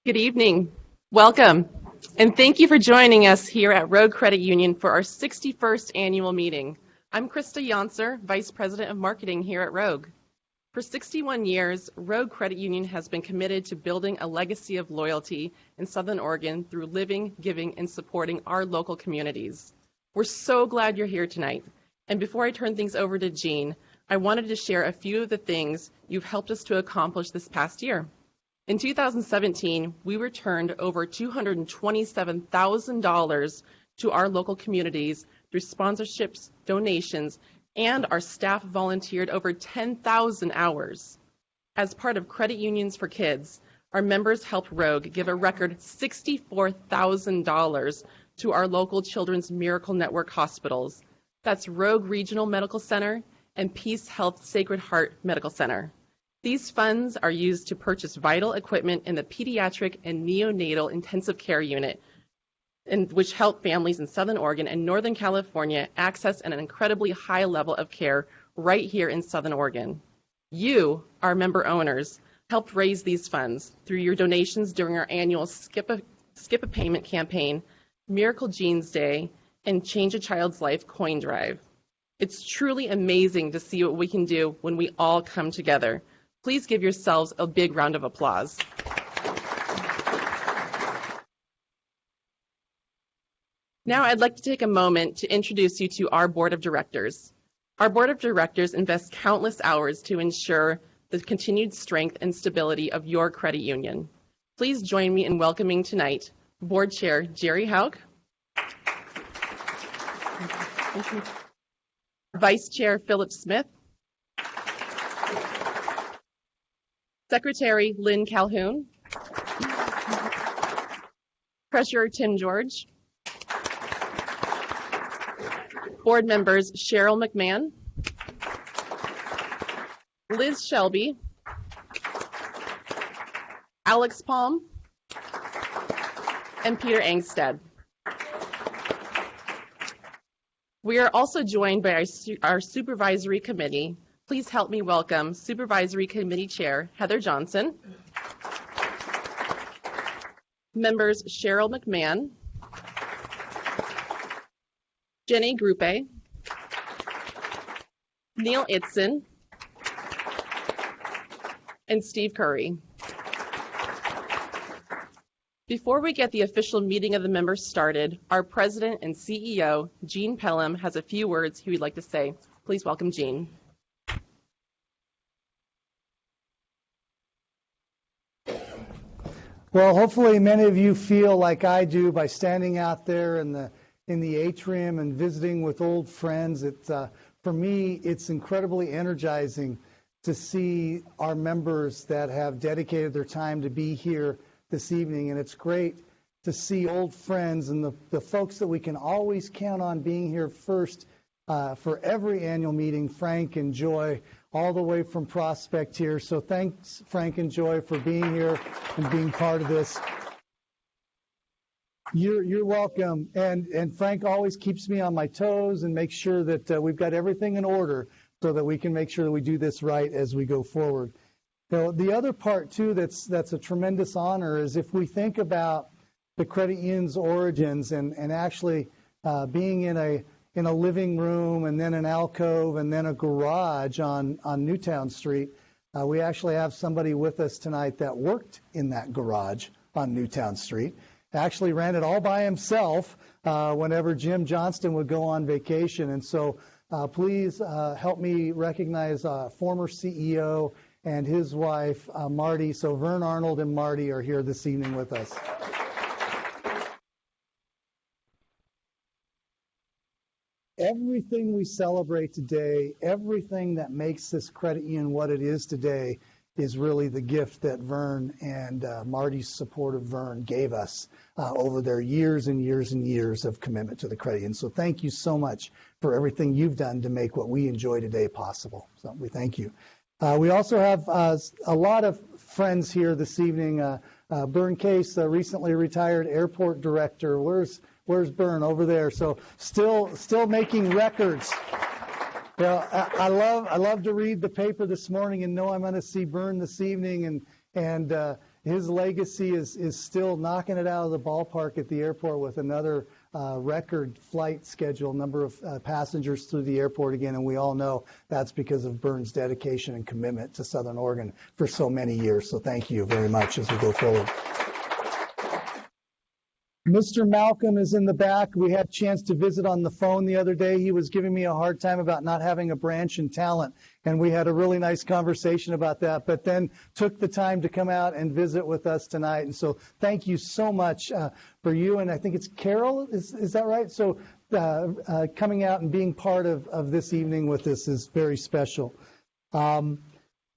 Good evening. Welcome. And thank you for joining us here at Rogue Credit Union for our 61st annual meeting. I'm Krista Yonser, Vice President of Marketing here at Rogue. For 61 years, Rogue Credit Union has been committed to building a legacy of loyalty in Southern Oregon through living, giving, and supporting our local communities. We're so glad you're here tonight. And before I turn things over to Jean, I wanted to share a few of the things you've helped us to accomplish this past year. In 2017, we returned over $227,000 to our local communities through sponsorships, donations, and our staff volunteered over 10,000 hours. As part of Credit Unions for Kids, our members helped Rogue give a record $64,000 to our local Children's Miracle Network hospitals. That's Rogue Regional Medical Center and Peace Health Sacred Heart Medical Center. These funds are used to purchase vital equipment in the pediatric and neonatal intensive care unit, which help families in Southern Oregon and Northern California access an incredibly high level of care right here in Southern Oregon. You, our member owners, helped raise these funds through your donations during our annual Skip a Payment campaign, Miracle Jeans Day, and Change a Child's Life coin drive. It's truly amazing to see what we can do when we all come together. Please give yourselves a big round of applause. Now I'd like to take a moment to introduce you to our Board of Directors. Our Board of Directors invests countless hours to ensure the continued strength and stability of your credit union. Please join me in welcoming tonight Board Chair Jerry Haug, Vice Chair Philip Smith, Secretary Lynn Calhoun, Treasurer Tim George, Board members Cheryl McMahon, Liz Shelby, Alex Palm, and Peter Angstad. We are also joined by our Supervisory Committee. Please help me welcome Supervisory Committee Chair Heather Johnson, members Cheryl McMahon, Jenny Grupe, Neil Itzen, and Steve Curry. Before we get the official meeting of the members started, our President and CEO, Jean Pelham, has a few words he would like to say. Please welcome Jean. Well, hopefully many of you feel like I do by standing out there in the atrium and visiting with old friends. For me, it's incredibly energizing to see our members that have dedicated their time to be here this evening, and it's great to see old friends and the folks that we can always count on being here first for every annual meeting, Frank and Joy, all the way from Prospect here. So thanks, Frank and Joy, for being here and being part of this. You're welcome. And Frank always keeps me on my toes and makes sure that we've got everything in order so that we can make sure that we do this right as we go forward. So the other part, too, that's a tremendous honor is if we think about the credit union's origins and actually being in a living room and then an alcove and then a garage on Newtown Street. We actually have somebody with us tonight that worked in that garage on Newtown Street. Actually ran it all by himself whenever Jim Johnston would go on vacation. And so please help me recognize former CEO and his wife, Marty. So Vern Arnold and Marty are here this evening with us. Everything we celebrate today, everything that makes this credit union what it is today is really the gift that Vern and Marty's support of Vern gave us over their years and years and years of commitment to the credit union. So thank you so much for everything you've done to make what we enjoy today possible. So we thank you. We also have a lot of friends here this evening. Bern Case, recently retired airport director. Where's Bern? Over there. So still making records. Well, I love to read the paper this morning and know I'm going to see Bern this evening, and his legacy is still knocking it out of the ballpark at the airport with another record flight schedule, number of passengers through the airport again, and we all know that's because of Bern's dedication and commitment to Southern Oregon for so many years. So thank you very much as we go forward. Mr. Malcolm is in the back. We had a chance to visit on the phone the other day. He was giving me a hard time about not having a branch in Talent, and we had a really nice conversation about that, but then took the time to come out and visit with us tonight. And so thank you so much for you, and I think it's Carol, is that right? So coming out and being part of this evening with us is very special.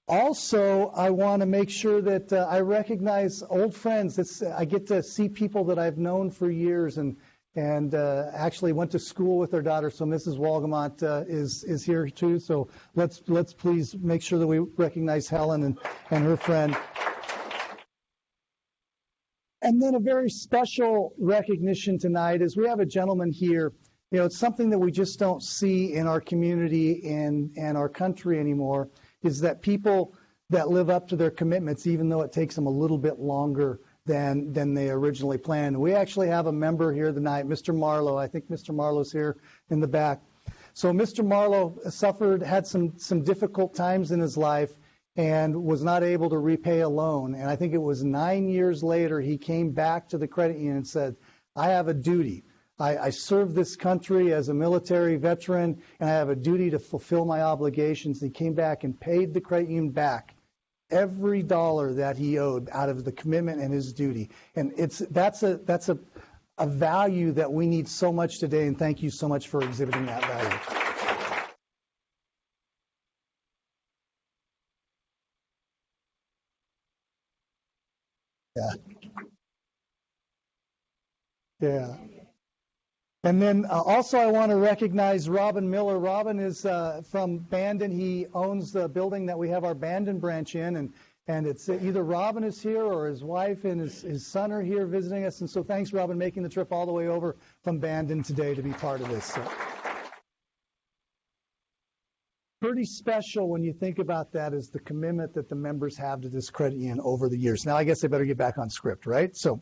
Also, I want to make sure that I recognize old friends. I get to see people that I've known for years and actually went to school with their daughter. So Mrs. Walgamont is here too. So let's please make sure that we recognize Helen and her friend. And then a very special recognition tonight is we have a gentleman here. You know, it's something that we just don't see in our community and our country anymore, is that people that live up to their commitments, even though it takes them a little bit longer than they originally planned. We actually have a member here tonight, Mr. Marlowe. I think Mr. Marlowe's here in the back. So Mr. Marlowe had some difficult times in his life and was not able to repay a loan. And I think it was 9 years later, he came back to the credit union and said, I have a duty. I served this country as a military veteran, and I have a duty to fulfill my obligations. He came back and paid the credit union back every dollar that he owed out of the commitment and his duty. And that's a value that we need so much today, and thank you so much for exhibiting that value. Yeah. And then also I want to recognize Robin Miller. Robin is from Bandon. He owns the building that we have our Bandon branch in, and it's either Robin is here or his wife and his son are here visiting us. And so thanks, Robin, making the trip all the way over from Bandon today to be part of this. So pretty special when you think about that is the commitment that the members have to this credit union over the years. Now I guess I better get back on script, right? So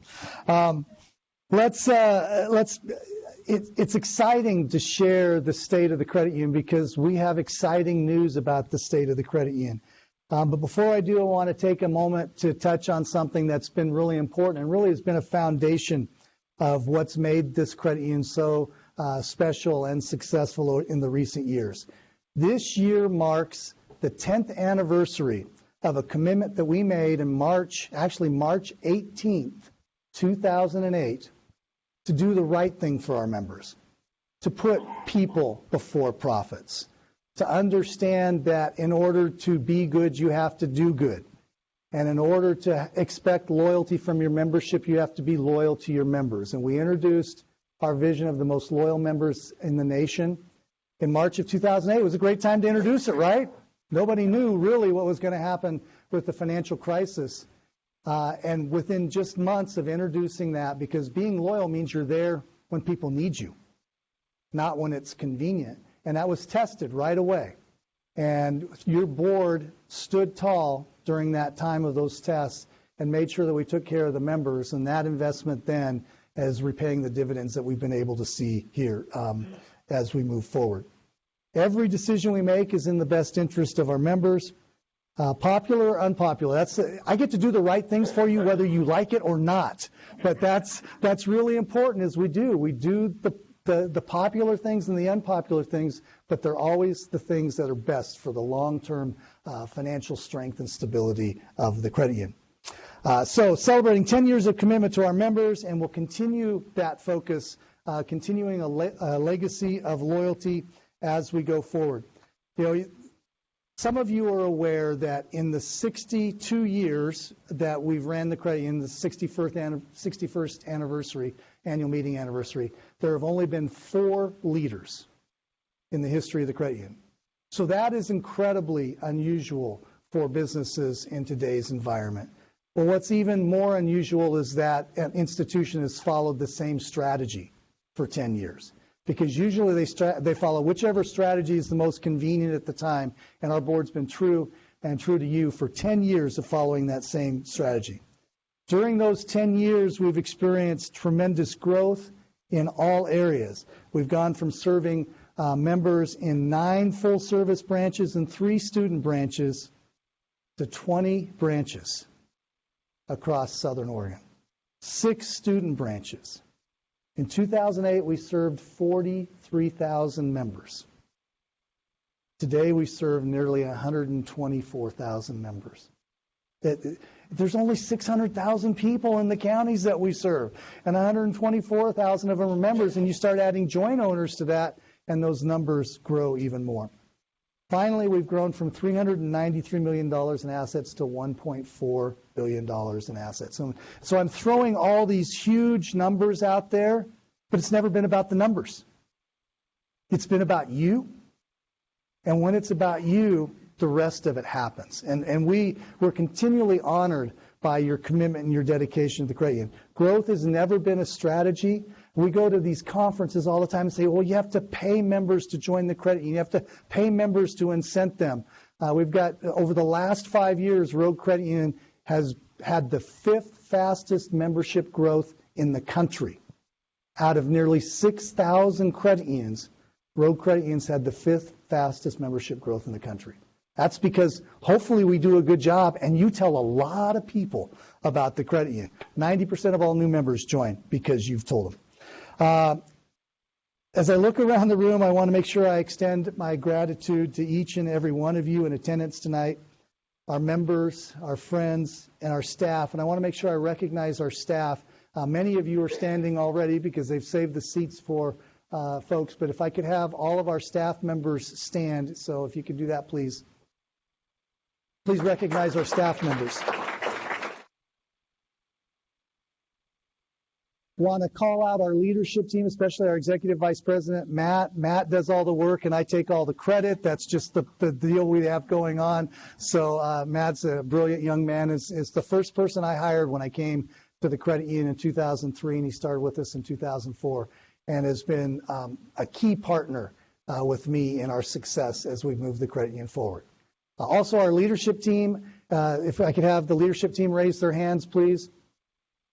it's exciting to share the state of the credit union because we have exciting news about the state of the credit union. But before I do, I want to take a moment to touch on something that's been really important and really has been a foundation of what's made this credit union so special and successful in the recent years. This year marks the 10th anniversary of a commitment that we made in March 18th, 2008, to do the right thing for our members, to put people before profits, to understand that in order to be good, you have to do good. And in order to expect loyalty from your membership, you have to be loyal to your members. And we introduced our vision of the most loyal members in the nation in March of 2008. It was a great time to introduce it, right? Nobody knew really what was going to happen with the financial crisis. And within just months of introducing that, because being loyal means you're there when people need you, not when it's convenient. And that was tested right away. And your board stood tall during that time of those tests and made sure that we took care of the members. And that investment then is repaying the dividends that we've been able to see here as we move forward. Every decision we make is in the best interest of our members. Popular or unpopular. I get to do the right things for you whether you like it or not. But that's really important as we do the popular things and the unpopular things, but they're always the things that are best for the long-term financial strength and stability of the credit union. So celebrating 10 years of commitment to our members, and we'll continue that focus, continuing a legacy of loyalty as we go forward. You know, some of you are aware that in the 62 years that we've ran the credit union, the 61st anniversary, annual meeting anniversary, there have only been 4 leaders in the history of the credit union. So that is incredibly unusual for businesses in today's environment. But what's even more unusual is that an institution has followed the same strategy for 10 years. Because usually they follow whichever strategy is the most convenient at the time, and our board's been true to you for 10 years of following that same strategy. During those 10 years, we've experienced tremendous growth in all areas. We've gone from serving members in 9 full-service branches and 3 student branches to 20 branches across Southern Oregon. 6 student branches. In 2008, we served 43,000 members. Today, we serve nearly 124,000 members. There's only 600,000 people in the counties that we serve, and 124,000 of them are members, and you start adding joint owners to that, and those numbers grow even more. Finally, we've grown from $393 million in assets to $1.4 billion in assets. So I'm throwing all these huge numbers out there, but it's never been about the numbers. It's been about you, and when it's about you, the rest of it happens. And we're continually honored by your commitment and your dedication to the credit union. Growth has never been a strategy. We go to these conferences all the time and say, well, you have to pay members to join the credit union. You have to pay members to incent them. We've got, over the last 5 years, Rogue Credit Union has had the 5th fastest membership growth in the country. Out of nearly 6,000 credit unions, Rogue Credit Union's had the 5th fastest membership growth in the country. That's because hopefully we do a good job, and you tell a lot of people about the credit union. 90% of all new members join because you've told them. As I look around the room, I want to make sure I extend my gratitude to each and every one of you in attendance tonight, our members, our friends, and our staff. And I want to make sure I recognize our staff. Many of you are standing already because they've saved the seats for folks. But if I could have all of our staff members stand, so if you could do that, please. Please recognize our staff members. Want to call out our leadership team, especially our executive vice president, Matt. Matt does all the work, and I take all the credit. That's just the deal we have going on. So Matt's a brilliant young man. Is the first person I hired when I came to the credit union in 2003, and he started with us in 2004, and has been a key partner with me in our success as we move the credit union forward. Also, our leadership team, if I could have the leadership team raise their hands, please.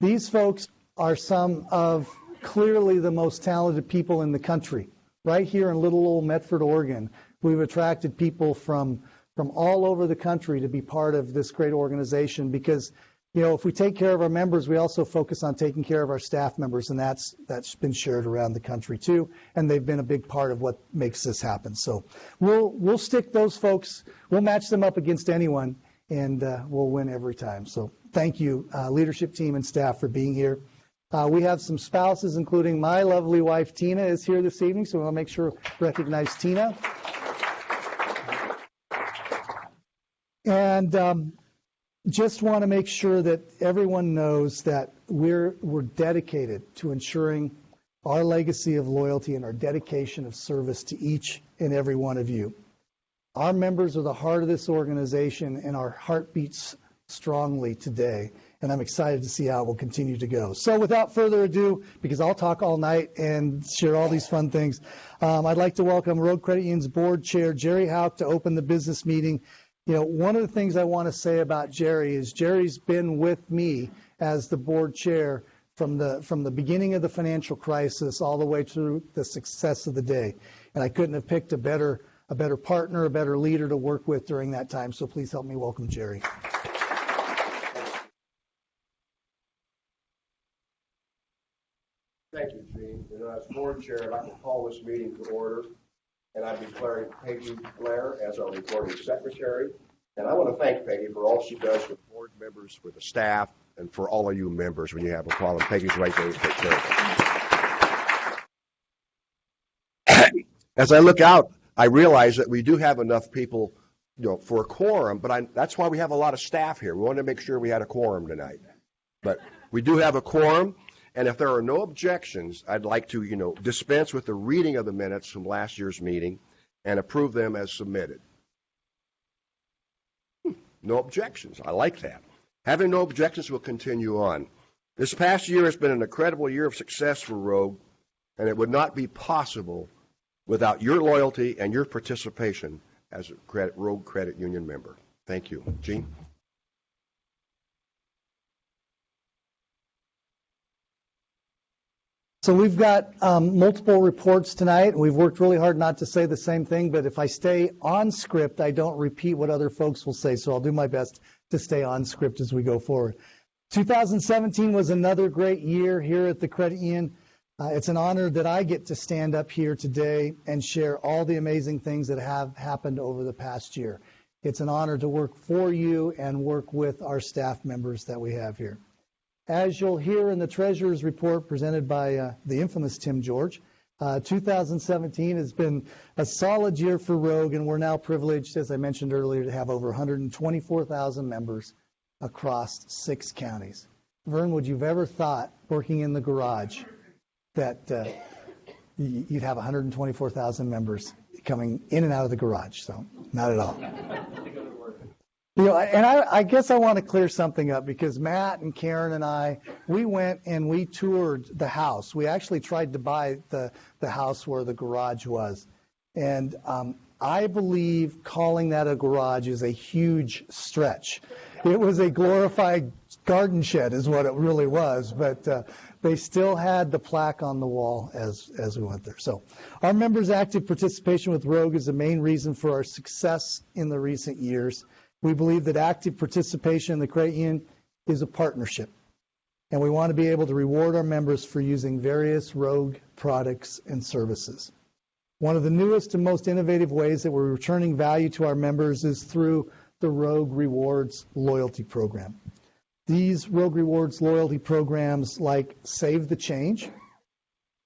These folks are some of clearly the most talented people in the country. Right here in little old Medford, Oregon, we've attracted people from all over the country to be part of this great organization because, you know, if we take care of our members, we also focus on taking care of our staff members, and that's been shared around the country too, and they've been a big part of what makes this happen. So we'll stick those folks, we'll match them up against anyone, and we'll win every time. So thank you, leadership team and staff, for being here. We have some spouses, including my lovely wife, Tina, is here this evening, so we'll make sure to recognize Tina. And just want to make sure that everyone knows that we're dedicated to ensuring our legacy of loyalty and our dedication of service to each and every one of you. Our members are the heart of this organization, and our heart beats strongly today, and I'm excited to see how it will continue to go. So without further ado, because I'll talk all night and share all these fun things, I'd like to welcome Rogue Credit Union's board chair, Jerry Houck, to open the business meeting. You know, one of the things I want to say about Jerry is Jerry's been with me as the board chair from the beginning of the financial crisis all the way through the success of the day. And I couldn't have picked a better partner, a better leader to work with during that time. So please help me welcome Jerry. Thank you, Gene. And as board chair, I'd like to call this meeting to order, and I'm declaring Peggy Blair as our recording secretary. And I want to thank Peggy for all she does with board members, with the staff, and for all of you members. When you have a problem, Peggy's right there to take care of it. As I look out, I realize that we do have enough people, you know, for a quorum, but that's why we have a lot of staff here. We wanted to make sure we had a quorum tonight. But we do have a quorum. And if there are no objections, I'd like to, you know, dispense with the reading of the minutes from last year's meeting and approve them as submitted. No objections. I like that. Having no objections, we'll continue on. This past year has been an incredible year of success for Rogue, and it would not be possible without your loyalty and your participation as a Rogue Credit Union member. Thank you. Gene? So we've got multiple reports tonight. We've worked really hard not to say the same thing, but if I stay on script, I don't repeat what other folks will say, so I'll do my best to stay on script as we go forward. 2017 was another great year here at the Credit Union. It's an honor that I get to stand up here today and share all the amazing things that have happened over the past year. It's an honor to work for you and work with our staff members that we have here. As you'll hear in the Treasurer's report presented by the infamous Tim George, 2017 has been a solid year for Rogue, and we're now privileged, as I mentioned earlier, to have over 124,000 members across 6 counties. Vern, would you have ever thought, working in the garage, that you'd have 124,000 members coming in and out of the garage? So, not at all. You know, and I guess I want to clear something up, because Matt and Karen and I, we went and we toured the house. We actually tried to buy the house where the garage was. And I believe calling that a garage is a huge stretch. It was a glorified garden shed is what it really was, but they still had the plaque on the wall as we went there. So our members' active participation with Rogue is the main reason for our success in the recent years. We believe that active participation in the credit union is a partnership, and we want to be able to reward our members for using various Rogue products and services. One of the newest and most innovative ways that we're returning value to our members is through the Rogue Rewards loyalty program. These Rogue Rewards loyalty programs, like Save the Change.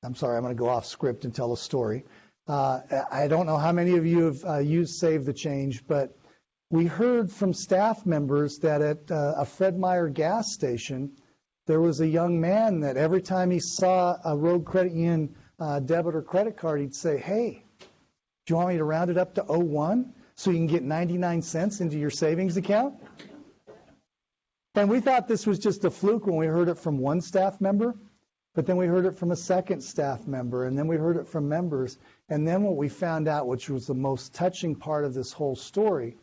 I'm sorry, I'm going to go off script and tell a story. I don't know how many of you have used Save the Change, but we heard from staff members that at a Fred Meyer gas station, there was a young man that every time he saw a Rogue Credit Union debit or credit card, he'd say, "Hey, do you want me to round it up to 01 so you can get 99 cents into your savings account?" And we thought this was just a fluke when we heard it from one staff member, but then we heard it from a second staff member, and then we heard it from members. And then what we found out, which was the most touching part of this whole story,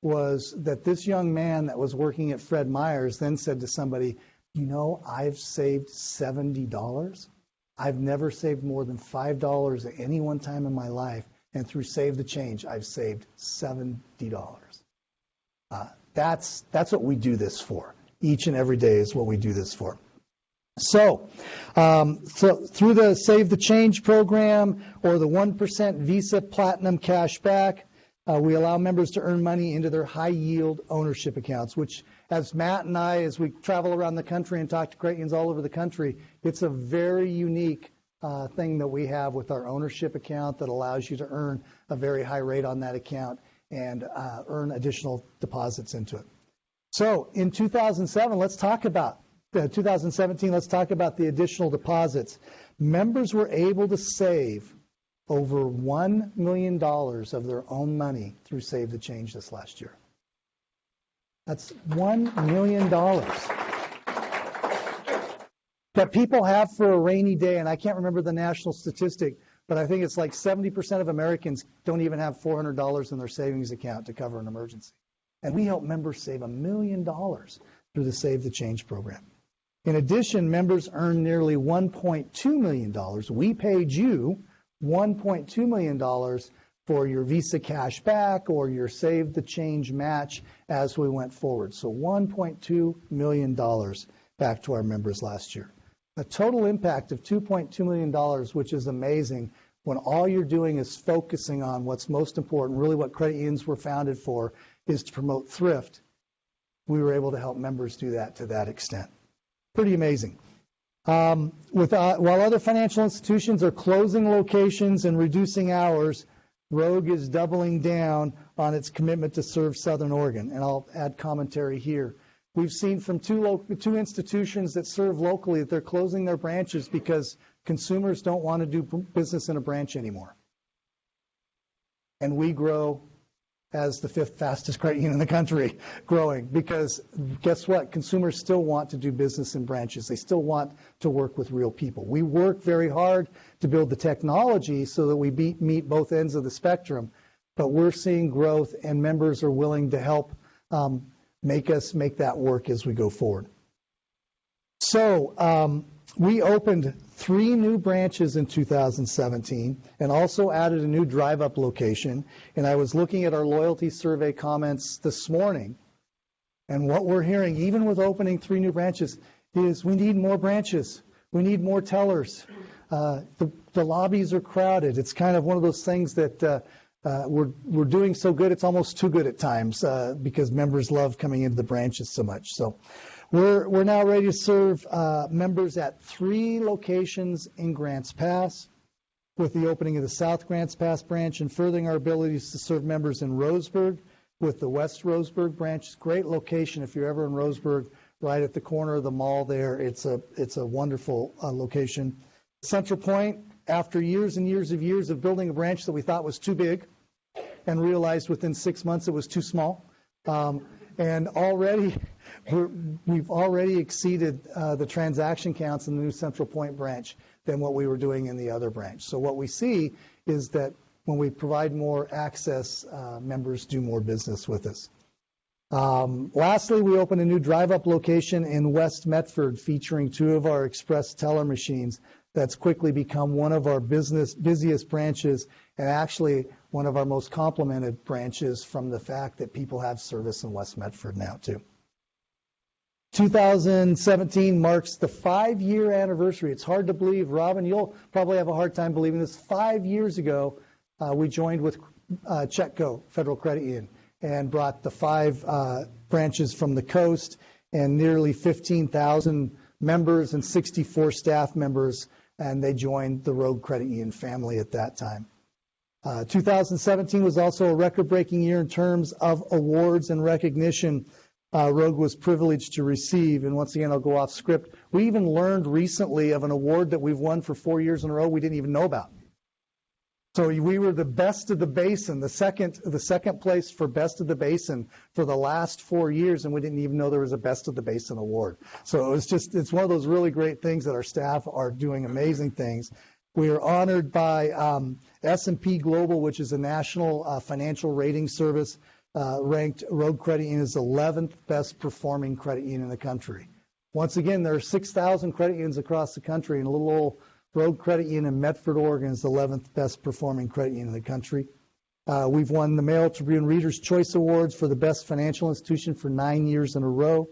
was that this young man that was working at Fred Meyer's then said to somebody, "You know, I've saved $70. I've never saved more than $5 at any one time in my life, and through Save the Change, I've saved $70. That's what we do this for. Each and every day is what we do this for. So through the Save the Change program or the 1% Visa Platinum cash back, we allow members to earn money into their high-yield ownership accounts, which, as Matt and I, as we travel around the country and talk to credit unions all over the country, it's a very unique thing that we have with our ownership account that allows you to earn a very high rate on that account and earn additional deposits into it. So in 2017, let's talk about the additional deposits. Members were able to save over $1 million of their own money through Save the Change this last year. That's $1 million that people have for a rainy day. And I can't remember the national statistic, but I think it's like 70% of Americans don't even have $400 in their savings account to cover an emergency. And we help members save $1 million through the Save the Change program. In addition, members earn nearly $1.2 million. We paid you $1.2 million for your Visa cash back or your Save the Change match as we went forward. So $1.2 million back to our members last year. A total impact of $2.2 million, which is amazing when all you're doing is focusing on what's most important, really what credit unions were founded for, is to promote thrift. We were able to help members do that to that extent. Pretty amazing. While other financial institutions are closing locations and reducing hours, Rogue is doubling down on its commitment to serve Southern Oregon, and I'll add commentary here. We've seen from two institutions that serve locally that they're closing their branches because consumers don't want to do business in a branch anymore. And we grow as the 5th fastest credit union in the country growing, because guess what? Consumers still want to do business in branches. They still want to work with real people. We work very hard to build the technology so that we meet both ends of the spectrum, but we're seeing growth and members are willing to help make that work as we go forward. So We opened 3 new branches in 2017 and also added a new drive-up location. And I was looking at our loyalty survey comments this morning, and what we're hearing, even with opening 3 new branches, is we need more branches. We need more tellers. The lobbies are crowded. It's kind of one of those things that we're doing so good, it's almost too good at times because members love coming into the branches so much. So we're now ready to serve members at 3 locations in Grants Pass, with the opening of the South Grants Pass branch and furthering our abilities to serve members in Roseburg with the West Roseburg branch. Great location if you're ever in Roseburg, right at the corner of the mall there. It's a wonderful location. Central Point, after years and years of building a branch that we thought was too big and realized within 6 months it was too small, and already we've already exceeded the transaction counts in the new Central Point branch than what we were doing in the other branch. So what we see is that when we provide more access, members do more business with us. Lastly, we opened a new drive-up location in West Medford featuring 2 of our express teller machines. That's quickly become one of our busiest branches, and actually one of our most complimented branches from the fact that people have service in West Medford now too. 2017 marks the 5-year anniversary. It's hard to believe, Robin, you'll probably have a hard time believing this. 5 years ago, we joined with Chetco Federal Credit Union and brought the 5 branches from the coast and nearly 15,000 members and 64 staff members, and they joined the Rogue Credit Union family at that time. 2017 was also a record-breaking year in terms of awards and recognition Rogue was privileged to receive. And once again, I'll go off script. We even learned recently of an award that we've won for 4 years in a row we didn't even know about. So we were the best of the basin, the second place for best of the basin for the last 4 years, and we didn't even know there was a best of the basin award. So it's one of those really great things that our staff are doing amazing things. We are honored by S&P Global, which is a national financial rating service, ranked Rogue Credit Union as the 11th best performing credit union in the country. Once again, there are 6,000 credit unions across the country, and a little old Rogue Credit Union in Medford, Oregon is the 11th best performing credit union in the country. We've won the Mail Tribune Reader's Choice Awards for the best financial institution for 9 years in a row.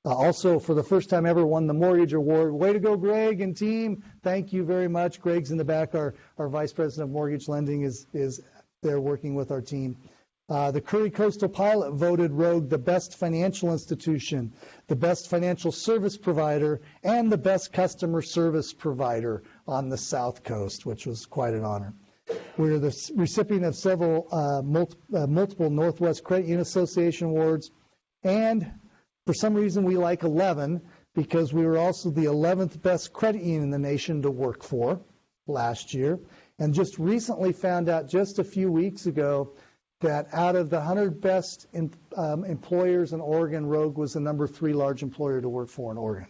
Also, for the first time ever, won the Mortgage Award. Way to go, Greg and team. Thank you very much. Greg's in the back. Our Vice President of Mortgage Lending is there working with our team. The Curry Coastal Pilot voted Rogue the best financial institution, the best financial service provider, and the best customer service provider on the South Coast, which was quite an honor. We're the recipient of several multiple Northwest Credit Union Association awards, and for some reason we like 11 because we were also the 11th best credit union in the nation to work for last year, and just recently found out just a few weeks ago that out of the 100 best employers in Oregon, Rogue was the number 3 large employer to work for in Oregon.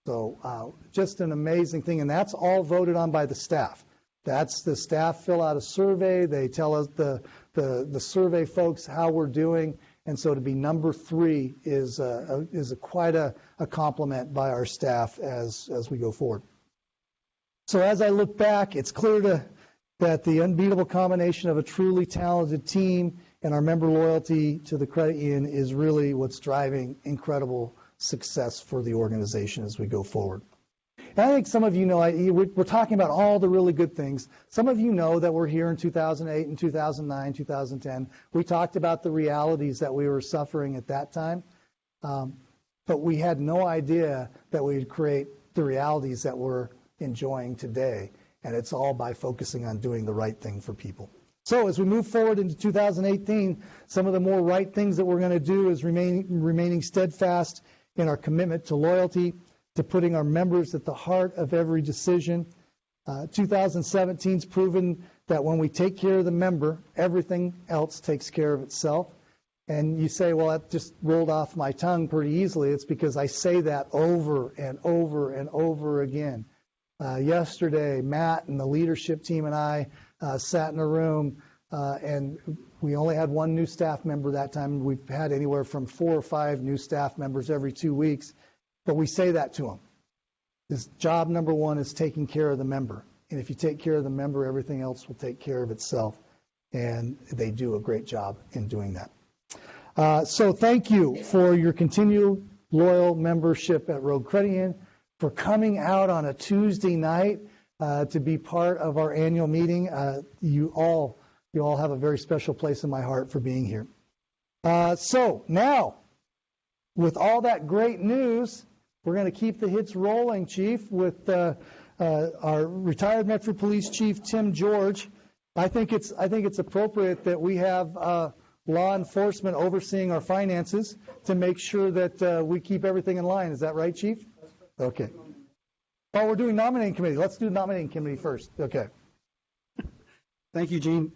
So just an amazing thing, and that's all voted on by the staff. That's the staff fill out a survey. They tell us the survey folks how we're doing, and so to be number 3 is quite a compliment by our staff as we go forward. So as I look back, it's clear that the unbeatable combination of a truly talented team and our member loyalty to the credit union is really what's driving incredible success for the organization as we go forward. And I think some of you know, we're talking about all the really good things. Some of you know that we're here in 2008 and 2009, 2010. We talked about the realities that we were suffering at that time, but we had no idea that we'd create the realities that we're enjoying today. And it's all by focusing on doing the right thing for people. So as we move forward into 2018, some of the more right things that we're going to do is remaining steadfast in our commitment to loyalty, to putting our members at the heart of every decision. 2017's proven that when we take care of the member, everything else takes care of itself. And you say, well, that just rolled off my tongue pretty easily. It's because I say that over and over and over again. Yesterday, Matt and the leadership team and I sat in a room, and we only had 1 new staff member that time. We've had anywhere from 4 or 5 new staff members every 2 weeks, but we say that to them. His job number one is taking care of the member. And if you take care of the member, everything else will take care of itself. And they do a great job in doing that. So thank you for your continual loyal membership at Rogue Credit Union, for coming out on a Tuesday night to be part of our annual meeting. You all have a very special place in my heart for being here. So now, with all that great news, we're going to keep the hits rolling, Chief, with our retired Metro Police Chief Tim George. I think it's appropriate that we have law enforcement overseeing our finances to make sure that we keep everything in line. Is that right, Chief? Okay. Oh, we're doing nominating committee. Let's do nominating committee first. Okay. Thank you, Gene.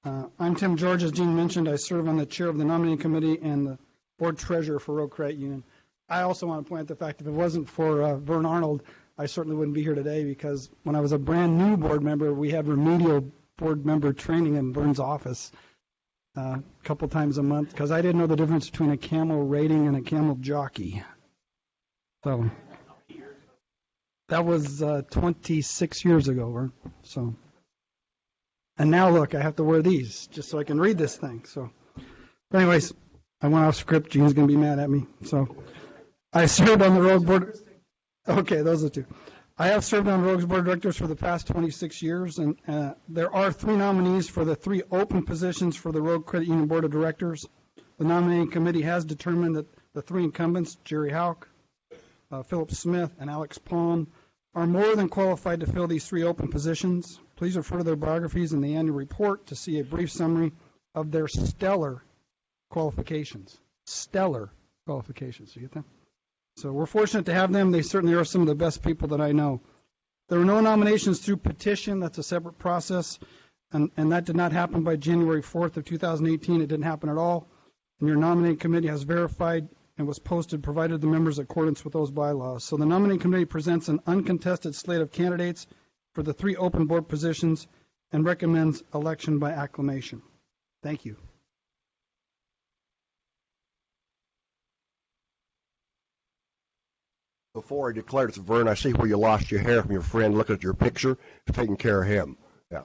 I'm Tim George. As Gene mentioned, I serve on the chair of the nominating committee and the board treasurer for Rogue Credit Union. I also want to point out the fact if it wasn't for Vern Arnold, I certainly wouldn't be here today, because when I was a brand new board member, we had remedial board member training in Vern's office a couple times a month, because I didn't know the difference between a camel rating and a camel jockey. So that was 26 years ago, Vern. So, and now look, I have to wear these just so I can read this thing. So, but anyways, I went off script. Gene's gonna be mad at me. So, I served on the Rogue board. Okay, those are two. I have served on Rogue's board of directors for the past 26 years, and there are 3 nominees for the 3 open positions for the Rogue Credit Union board of directors. The nominating committee has determined that the 3 incumbents, Jerry Houck, Philip Smith, and Alex Palm, are more than qualified to fill these 3 open positions. Please refer to their biographies in the annual report to see a brief summary of their stellar qualifications. Stellar qualifications. You get that? So we're fortunate to have them. They certainly are some of the best people that I know. There were no nominations through petition. That's a separate process. And that did not happen by January 4th of 2018. It didn't happen at all. And your nominating committee has verified and was posted, provided the members in accordance with those bylaws. So the nominating committee presents an uncontested slate of candidates for the 3 open board positions and recommends election by acclamation. Thank you. Before I declare it's Vern, I see where you lost your hair from your friend. Looking at your picture, taking care of him. Yeah.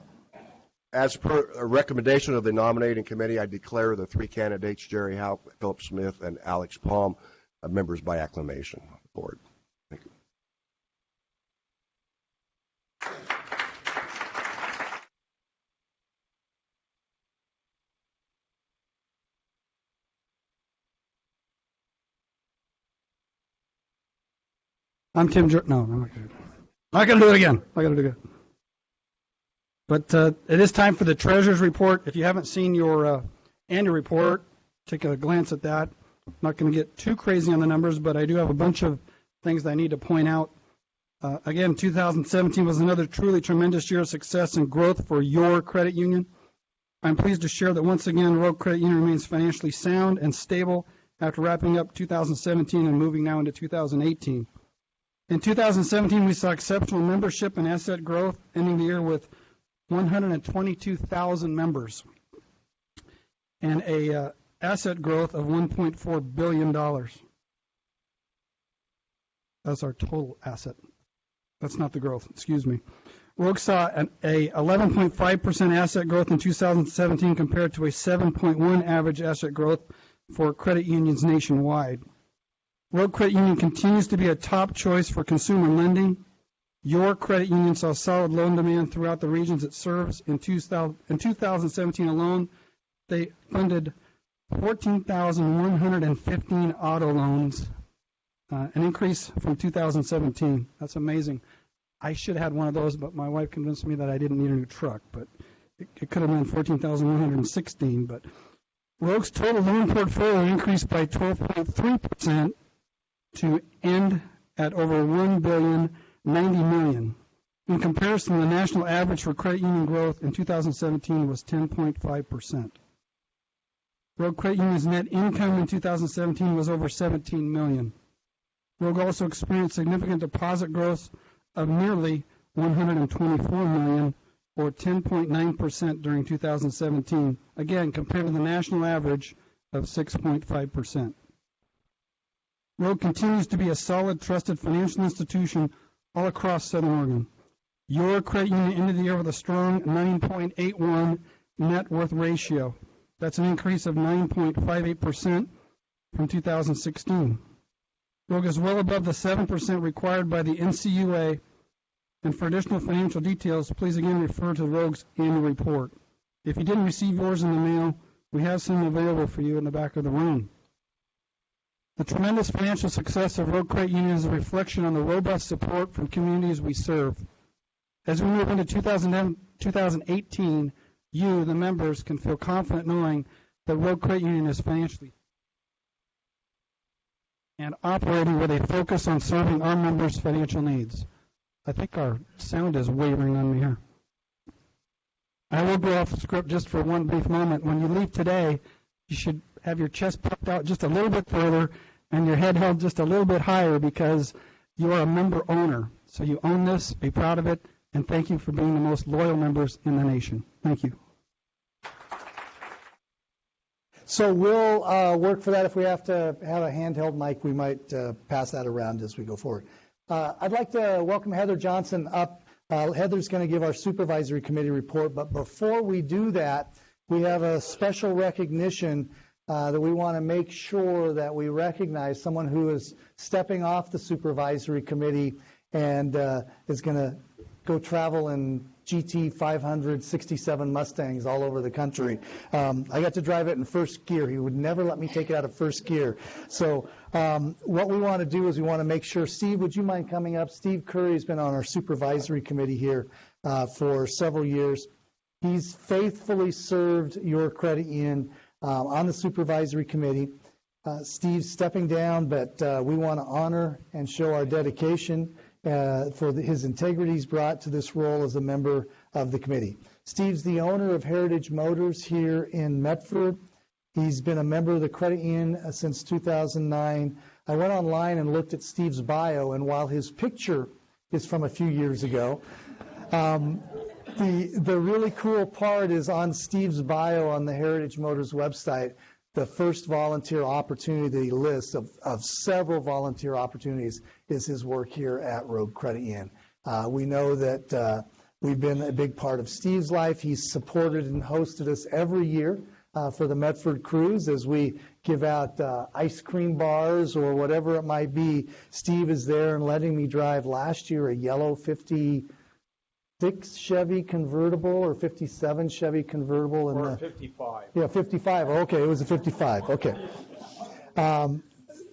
As per a recommendation of the nominating committee, I declare the 3 candidates, Jerry Houck, Philip Smith, and Alex Palm, members by acclamation of the board. Thank you. I'm Tim George. No, I'm not going to do it again. I got to do it. But it is time for the treasurer's report. If you haven't seen your annual report, take a glance at that. I'm not going to get too crazy on the numbers, but I do have a bunch of things that I need to point out. Again, 2017 was another truly tremendous year of success and growth for your credit union. I'm pleased to share that once again, Rogue Credit Union remains financially sound and stable after wrapping up 2017 and moving now into 2018. In 2017, we saw exceptional membership and asset growth, ending the year with 122,000 members and a asset growth of $1.4 billion. That's our total asset. That's not the growth, excuse me. Rogue saw a 11.5% asset growth in 2017 compared to a 7.1 average asset growth for credit unions nationwide. Rogue Credit Union continues to be a top choice for consumer lending. Your credit union saw solid loan demand throughout the regions it serves. In 2017 alone, they funded 14,115 auto loans, an increase from 2017. That's amazing. I should have had one of those, but my wife convinced me that I didn't need a new truck. But it could have been 14,116. But Rogue's total loan portfolio increased by 12.3% to end at over $1.090 billion. In comparison, the national average for credit union growth in 2017 was 10.5%. Rogue Credit Union's net income in 2017 was over $17 million. Rogue also experienced significant deposit growth of nearly $124 million, or 10.9% during 2017, again compared to the national average of 6.5%. Rogue continues to be a solid, trusted financial institution all across Southern Oregon. Your credit union ended the year with a strong 9.81 net worth ratio. That's an increase of 9.58% from 2016. Rogue is well above the 7% required by the NCUA, and for additional financial details, please again refer to Rogue's annual report. If you didn't receive yours in the mail, we have some available for you in the back of the room. The tremendous financial success of Rogue Credit Union is a reflection on the robust support from communities we serve. As we move into 2018, you, the members, can feel confident knowing that Rogue Credit Union is financially and operating with a focus on serving our members' financial needs. I think our sound is wavering on me here. I will go off script just for one brief moment. When you leave today, you should have your chest puffed out just a little bit further and your head held just a little bit higher because you are a member owner. So you own this, be proud of it, and thank you for being the most loyal members in the nation. Thank you. So we'll work for that. If we have to have a handheld mic, we might pass that around as we go forward. I'd like to welcome Heather Johnson up. Heather's going to give our supervisory committee report, but before we do that, we have a special recognition that we want to make sure that we recognize someone who is stepping off the supervisory committee and is going to go travel in GT 567 Mustangs all over the country. I got to drive it in first gear. He would never let me take it out of first gear. So what we want to do is we want to make sure, Steve, would you mind coming up? Steve Curry has been on our supervisory committee here for several years. He's faithfully served your credit union on the supervisory committee. Steve's stepping down, but we want to honor and show our dedication for his integrity he's brought to this role as a member of the committee. Steve's the owner of Heritage Motors here in Medford. He's been a member of the credit union since 2009. I went online and looked at Steve's bio, and while his picture is from a few years ago, the really cool part is on Steve's bio on the Heritage Motors website. The first volunteer opportunity that he lists of several volunteer opportunities is his work here at Rogue Credit Union. We know that we've been a big part of Steve's life. He's supported and hosted us every year for the Medford Cruise as we give out ice cream bars or whatever it might be. Steve is there and letting me drive last year a yellow 56 Chevy convertible or 57 Chevy convertible. Or 55. Yeah, 55. Okay, it was a 55. Okay.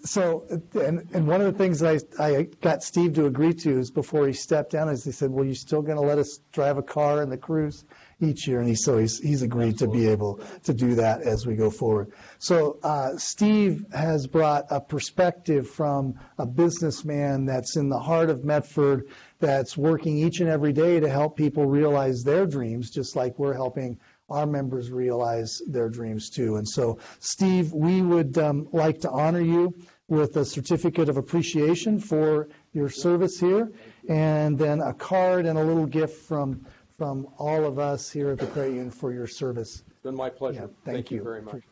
So, and one of the things I got Steve to agree to is before he stepped down is he said, well, you're still going to let us drive a car in the cruise each year? And he's agreed to be able to do that as we go forward. So Steve has brought a perspective from a businessman that's in the heart of Medford, that's working each and every day to help people realize their dreams, just like we're helping our members realize their dreams too. And so, Steve, we would like to honor you with a certificate of appreciation for your service here, and then a card and a little gift from all of us here at the Credit Union for your service. It's been my pleasure. Yeah, thank you very much.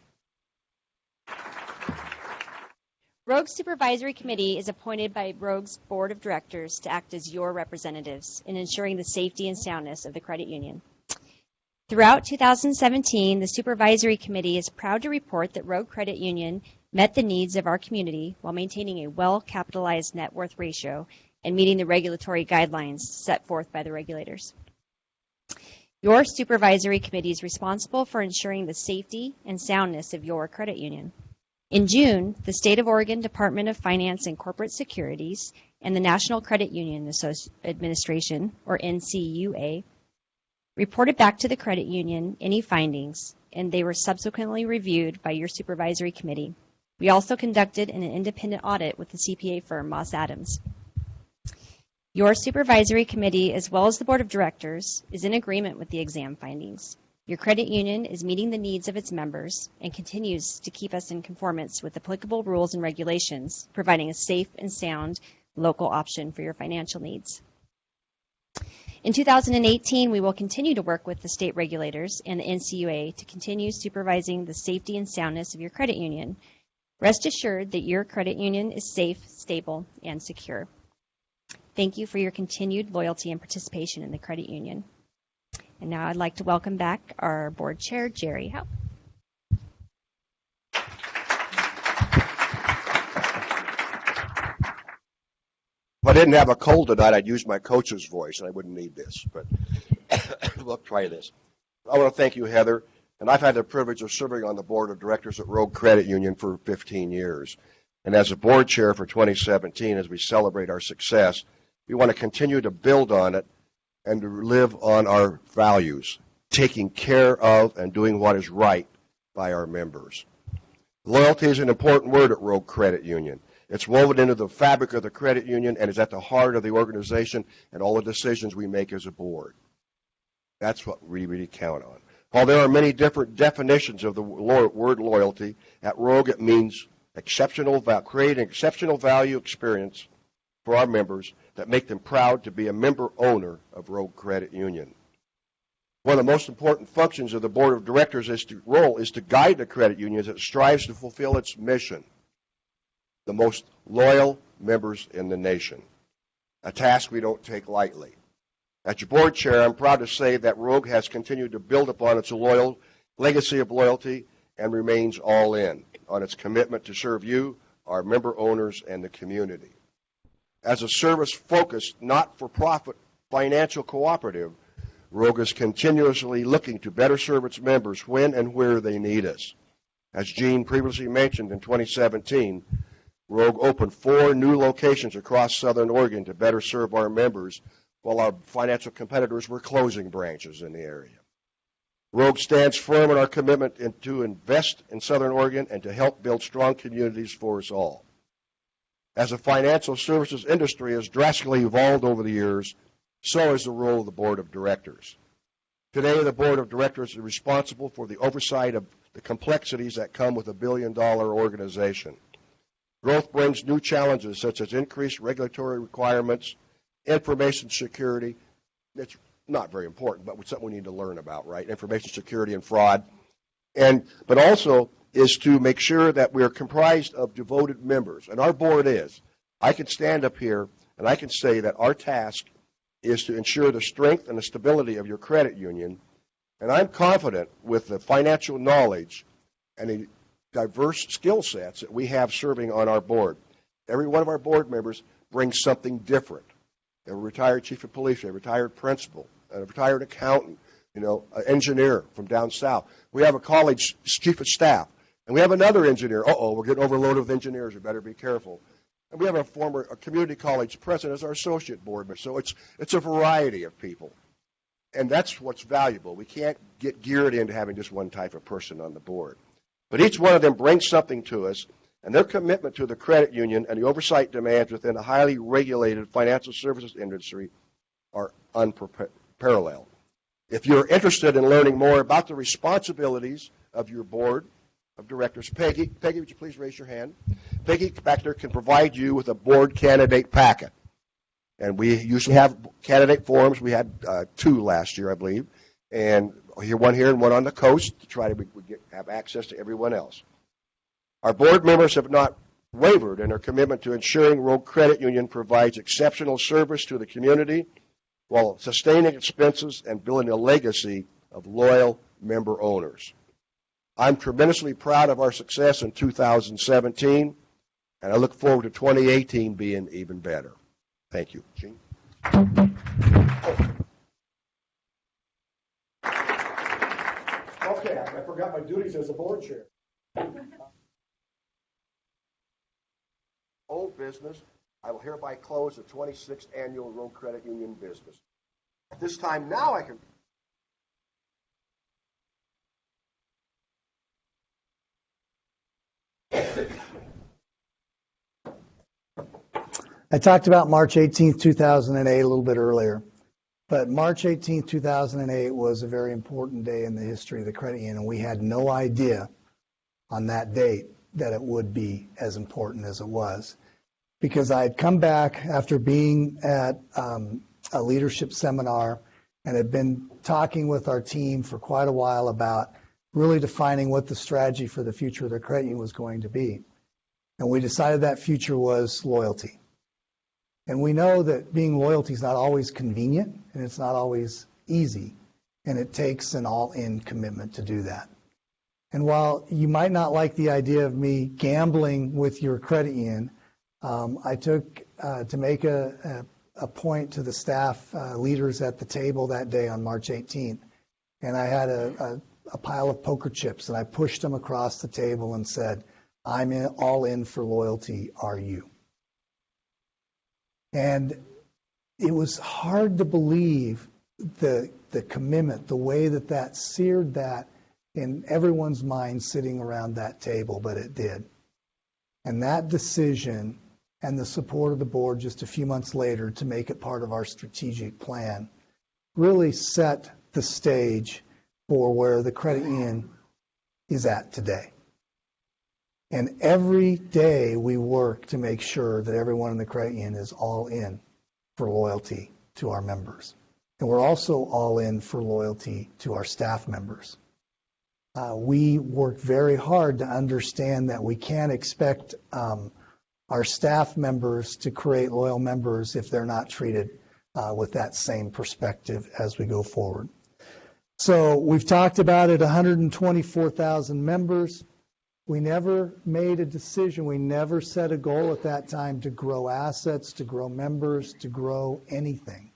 Rogue's Supervisory Committee is appointed by Rogue's Board of Directors to act as your representatives in ensuring the safety and soundness of the credit union. Throughout 2017, the Supervisory Committee is proud to report that Rogue Credit Union met the needs of our community while maintaining a well-capitalized net worth ratio and meeting the regulatory guidelines set forth by the regulators. Your Supervisory Committee is responsible for ensuring the safety and soundness of your credit union. In June, the State of Oregon Department of Finance and Corporate Securities and the National Credit Union Administration, or NCUA, reported back to the credit union any findings, and they were subsequently reviewed by your Supervisory Committee. We also conducted an independent audit with the CPA firm Moss Adams. Your Supervisory Committee, as well as the Board of Directors, is in agreement with the exam findings. Your credit union is meeting the needs of its members and continues to keep us in conformance with applicable rules and regulations, providing a safe and sound local option for your financial needs. In 2018, we will continue to work with the state regulators and the NCUA to continue supervising the safety and soundness of your credit union. Rest assured that your credit union is safe, stable, and secure. Thank you for your continued loyalty and participation in the credit union. And now I'd like to welcome back our board chair, Jerry Howe. If I didn't have a cold tonight, I'd use my coach's voice, and I wouldn't need this, but we'll try this. I want to thank you, Heather, and I've had the privilege of serving on the board of directors at Rogue Credit Union for 15 years. And as a board chair for 2017, as we celebrate our success, we want to continue to build on it and to live on our values, taking care of and doing what is right by our members. Loyalty is an important word at Rogue Credit Union. It's woven into the fabric of the credit union and is at the heart of the organization and all the decisions we make as a board. That's what we really count on. While there are many different definitions of the word loyalty, at Rogue it means creating exceptional value experience for our members that make them proud to be a member owner of Rogue Credit Union. One of the most important functions of the board of directors is to guide the credit union as it strives to fulfill its mission, the most loyal members in the nation, a task we don't take lightly. As your board chair, I'm proud to say that Rogue has continued to build upon its legacy of loyalty and remains all in on its commitment to serve you, our member owners, and the community. As a service-focused, not-for-profit financial cooperative, Rogue is continuously looking to better serve its members when and where they need us. As Gene previously mentioned, in 2017, Rogue opened 4 new locations across Southern Oregon to better serve our members, while our financial competitors were closing branches in the area. Rogue stands firm in our commitment to invest in Southern Oregon and to help build strong communities for us all. As the financial services industry has drastically evolved over the years, so is the role of the board of directors. Today, the board of directors is responsible for the oversight of the complexities that come with a billion-dollar organization. Growth brings new challenges such as increased regulatory requirements, information security. It's not very important, but it's something we need to learn about, right? Information security and fraud. But also is to make sure that we are comprised of devoted members, and our board is. I can stand up here and I can say that our task is to ensure the strength and the stability of your credit union, and I'm confident with the financial knowledge and the diverse skill sets that we have serving on our board. Every one of our board members brings something different. They have a retired chief of police, a retired principal, a retired accountant, an engineer from down south. We have a college chief of staff, and we have another engineer. We're getting overloaded with engineers. We better be careful. And we have a former community college president as our associate board member. So it's a variety of people, and that's what's valuable. We can't get geared into having just one type of person on the board. But each one of them brings something to us, and their commitment to the credit union and the oversight demands within a highly regulated financial services industry are unparalleled. If you're interested in learning more about the responsibilities of your board of directors, Peggy, would you please raise your hand? Peggy back there can provide you with a board candidate packet. And we usually have candidate forums. We had 2 last year, I believe, and one here and one on the coast to try to have access to everyone else. Our board members have not wavered in their commitment to ensuring Rogue Credit Union provides exceptional service to the community while sustaining expenses and building a legacy of loyal member owners. I'm tremendously proud of our success in 2017, and I look forward to 2018 being even better. Thank you. Gene? Okay, I forgot my duties as a board chair. Old business, I will hereby close the 26th annual Rogue Credit Union business. At this time now I can... I talked about March 18th, 2008 a little bit earlier, but March 18th, 2008 was a very important day in the history of the credit union, and we had no idea on that date that it would be as important as it was, because I had come back after being at a leadership seminar and had been talking with our team for quite a while about really defining what the strategy for the future of the credit union was going to be. And we decided that future was loyalty. And we know that being loyalty is not always convenient, and it's not always easy, and it takes an all-in commitment to do that. And while you might not like the idea of me gambling with your credit union, I took to make a point to the staff leaders at the table that day on March 18th, and I had a pile of poker chips, and I pushed them across the table and said, I'm all in for loyalty, are you? And it was hard to believe the commitment, the way that seared that in everyone's mind sitting around that table, but it did. And that decision and the support of the board just a few months later to make it part of our strategic plan really set the stage for where the credit union is at today. And every day we work to make sure that everyone in the credit union is all in for loyalty to our members. And we're also all in for loyalty to our staff members. We work very hard to understand that we can't expect our staff members to create loyal members if they're not treated with that same perspective as we go forward. So we've talked about it, 124,000 members. We never made a decision. We never set a goal at that time to grow assets, to grow members, to grow anything.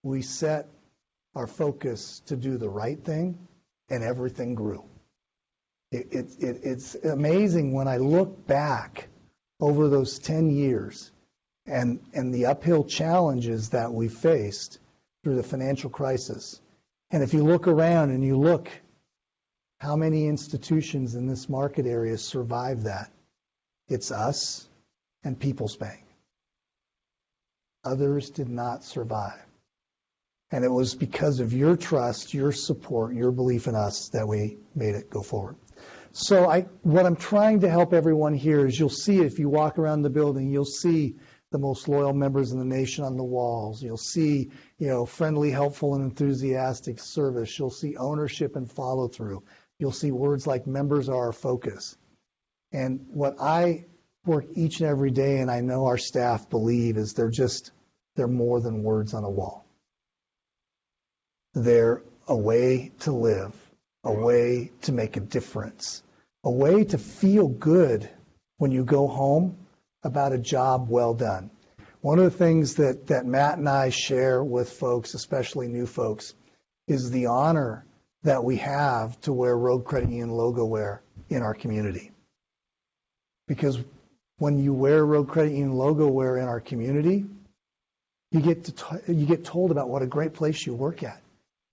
We set our focus to do the right thing, and everything grew. It's amazing when I look back over those 10 years and the uphill challenges that we faced through the financial crisis. And if you look around and you look how many institutions in this market area survived that, it's us and People's Bank. Others did not survive. And it was because of your trust, your support, your belief in us that we made it go forward. So what I'm trying to help everyone here is you'll see if you walk around the building, you'll see the most loyal members in the nation on the walls. You'll see, friendly, helpful, and enthusiastic service. You'll see ownership and follow through. You'll see words like members are our focus. And what I work each and every day, and I know our staff believe, is they're more than words on a wall. They're a way to live, a way to make a difference, a way to feel good when you go home about a job well done. One of the things that Matt and I share with folks, especially new folks, is the honor that we have to wear Rogue Credit Union logo wear in our community. Because when you wear Rogue Credit Union logo wear in our community, you get told about what a great place you work at.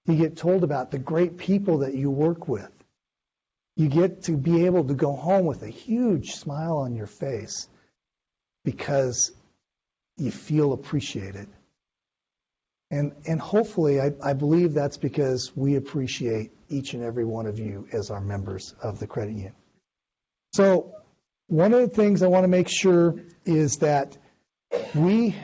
You get told about the great people that you work with. You get to be able to go home with a huge smile on your face because you feel appreciated. And hopefully, I believe that's because we appreciate each and every one of you as our members of the credit union. So one of the things I want to make sure is that 10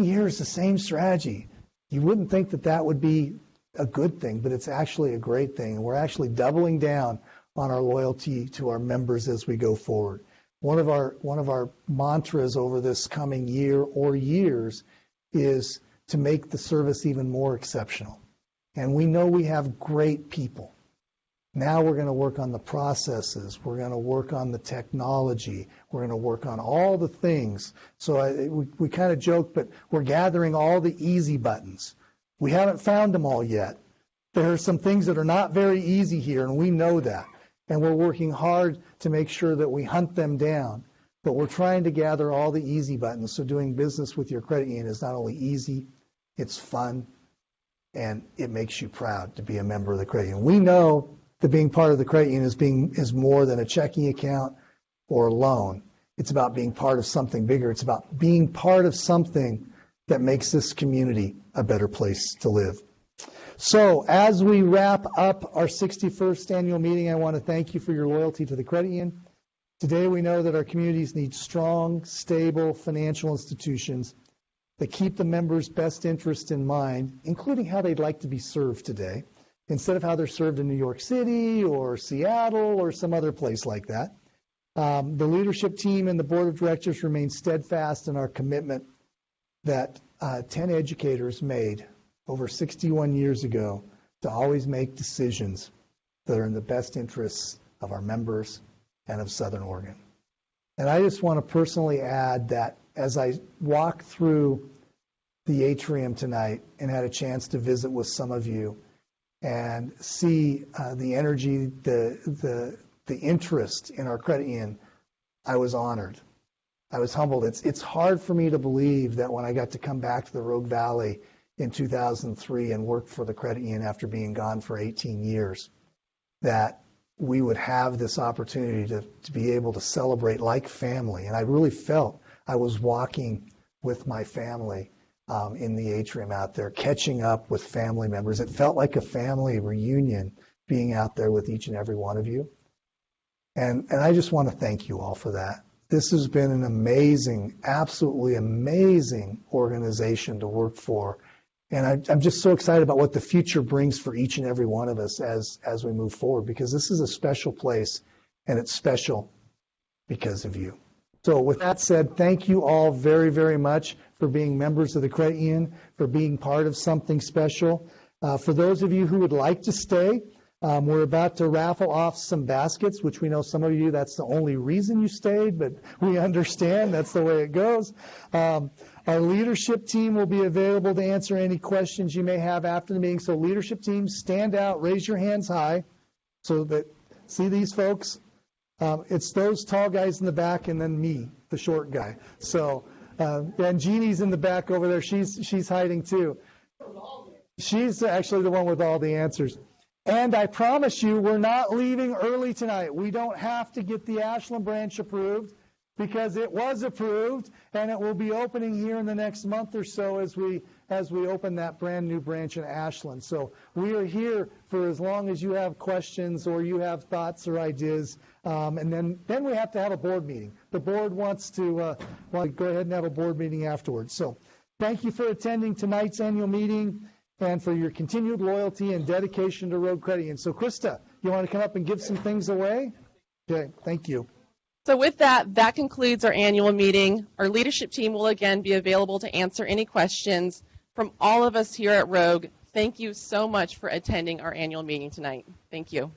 years, the same strategy. You wouldn't think that would be a good thing, but it's actually a great thing. And we're actually doubling down on our loyalty to our members as we go forward. One of our mantras over this coming year or years is to make the service even more exceptional. And we know we have great people. Now we're going to work on the processes. We're going to work on the technology. We're going to work on all the things. So we kind of joke, but we're gathering all the easy buttons. We haven't found them all yet. There are some things that are not very easy here, and we know that. And we're working hard to make sure that we hunt them down. But we're trying to gather all the easy buttons. So doing business with your credit union is not only easy, it's fun, and it makes you proud to be a member of the credit union. We know that being part of the credit union is more than a checking account or a loan. It's about being part of something bigger. It's about being part of something that makes this community a better place to live. So as we wrap up our 61st annual meeting, I want to thank you for your loyalty to the credit union. Today we know that our communities need strong, stable financial institutions that keep the members' best interest in mind, including how they'd like to be served today, instead of how they're served in New York City or Seattle or some other place like that. The leadership team and the board of directors remain steadfast in our commitment that 10 educators made over 61 years ago to always make decisions that are in the best interests of our members and of Southern Oregon. And I just want to personally add that as I walked through the atrium tonight and had a chance to visit with some of you and see the energy, the interest in our credit union, I was honored. I was humbled. It's hard for me to believe that when I got to come back to the Rogue Valley in 2003 and work for the credit union after being gone for 18 years, that we would have this opportunity to be able to celebrate like family. And I really felt I was walking with my family in the atrium out there, catching up with family members. It felt like a family reunion being out there with each and every one of you. And I just want to thank you all for that. This has been an amazing, absolutely amazing organization to work for. And I'm just so excited about what the future brings for each and every one of us as we move forward, because this is a special place, and it's special because of you. So with that said, thank you all very, very much for being members of the credit union, for being part of something special. For those of you who would like to stay, we're about to raffle off some baskets, which we know some of you, that's the only reason you stayed, but we understand that's the way it goes. Our leadership team will be available to answer any questions you may have after the meeting. So leadership team, stand out, raise your hands high so that, see these folks? It's those tall guys in the back and then me, the short guy. So, and Jeannie's in the back over there. She's hiding too. She's actually the one with all the answers. And I promise you, we're not leaving early tonight. We don't have to get the Ashland branch approved, because it was approved, and it will be opening here in the next month or so as we open that brand new branch in Ashland. So we are here for as long as you have questions or you have thoughts or ideas, and then we have to have a board meeting. The board wants to go ahead and have a board meeting afterwards. So thank you for attending tonight's annual meeting and for your continued loyalty and dedication to Rogue Credit Union. So Krista, you want to come up and give some things away? Okay, thank you. So with that concludes our annual meeting. Our leadership team will again be available to answer any questions. From all of us here at Rogue, thank you so much for attending our annual meeting tonight. Thank you.